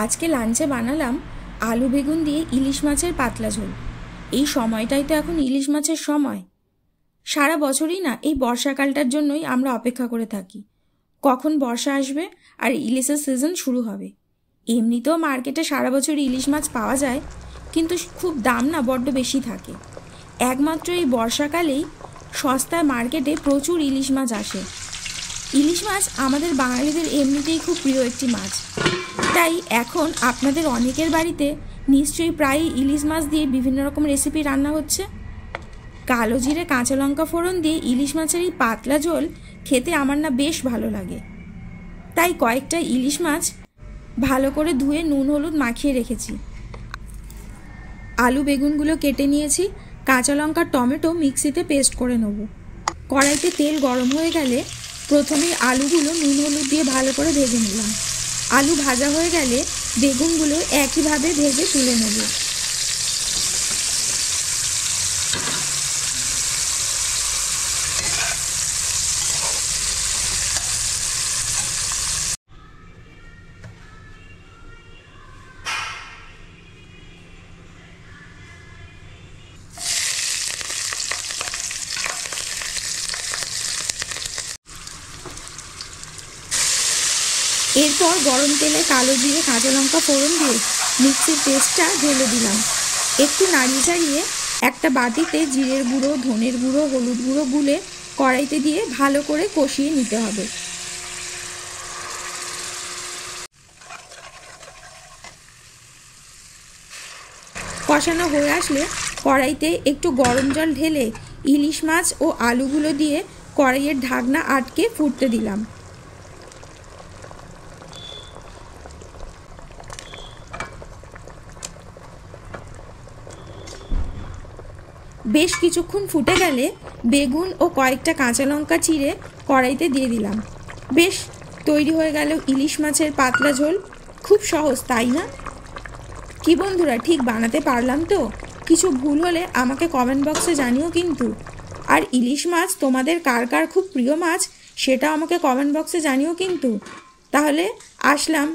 আজকে লাঞ্চে বানালাম আলু বেগুন দিয়ে ইলিশ মাছের পাতলা ঝোল। এই সময়টাই তো এখন ইলিশ মাছের সময়। সারা বছরই না এই বর্ষাকালটার জন্যই আমরা অপেক্ষা করে থাকি, কখন বর্ষা আসবে আর ইলিশের সিজন শুরু হবে। এমনিতেও মার্কেটে সারা বছর ইলিশ মাছ পাওয়া যায়, কিন্তু খুব দাম না বড্ড বেশি থাকে। একমাত্র এই বর্ষাকালেই সস্তায় মার্কেটে প্রচুর ইলিশ মাছ আসে। ইলিশ মাছ আমাদের বাঙালিদের এমনিতেই খুব প্রিয় একটি মাছ, তাই এখন আপনাদের অনেকের বাড়িতে নিশ্চয়ই প্রায়ই ইলিশ মাছ দিয়ে বিভিন্ন রকম রেসিপি রান্না হচ্ছে। কালো জিরে কাঁচা লঙ্কা ফোড়ন দিয়ে ইলিশ মাছের এই পাতলা ঝোল খেতে আমার না বেশ ভালো লাগে। তাই কয়েকটা ইলিশ মাছ ভালো করে ধুয়ে নুন হলুদ মাখিয়ে রেখেছি। আলু বেগুনগুলো কেটে নিয়েছি, কাঁচা লঙ্কা টমেটো মিক্সিতে পেস্ট করে নেব। কড়াইতে তেল গরম হয়ে গেলে প্রথমে আলুগুলো নুন হলুদ দিয়ে ভালো করে ভেজে নিলাম। আলু ভাজা হয়ে গেলে বেগুনগুলো একইভাবে ভেজে তুলে নেব। এরপর গরম তেলে কালো জিরে কাঁচা লঙ্কা ফোড়ন দিয়ে মিক্সির পেস্টটা ঢেলে দিলাম। একটু নাড়িয়ে চাড়িয়ে একটা বাটিতে জিরের গুঁড়ো, ধনের গুঁড়ো, হলুদ গুঁড়ো গুলে কড়াইতে দিয়ে ভালো করে কষিয়ে নিতে হবে। কষানো হয়ে আসলে কড়াইতে একটু গরম জল ঢেলে ইলিশ মাছ ও আলুগুলো দিয়ে কড়াইয়ের ঢাকনা আটকে ফুটতে দিলাম। বেশ কিছুক্ষণ ফুটে গেলে বেগুন ও কয়েকটা কাঁচা লঙ্কা চিড়ে কড়াইতে দিয়ে দিলাম। বেশ তৈরি হয়ে গেল ইলিশ মাছের পাতলা ঝোল। খুব সহজ, তাই না? কি বন্ধুরা, ঠিক বানাতে পারলাম তো? কিছু ভুল হলে আমাকে কমেন্ট বক্সে জানিও কিন্তু। আর ইলিশ মাছ তোমাদের কার কার খুব প্রিয় মাছ সেটাও আমাকে কমেন্ট বক্সে জানিও কিন্তু। তাহলে আসলাম।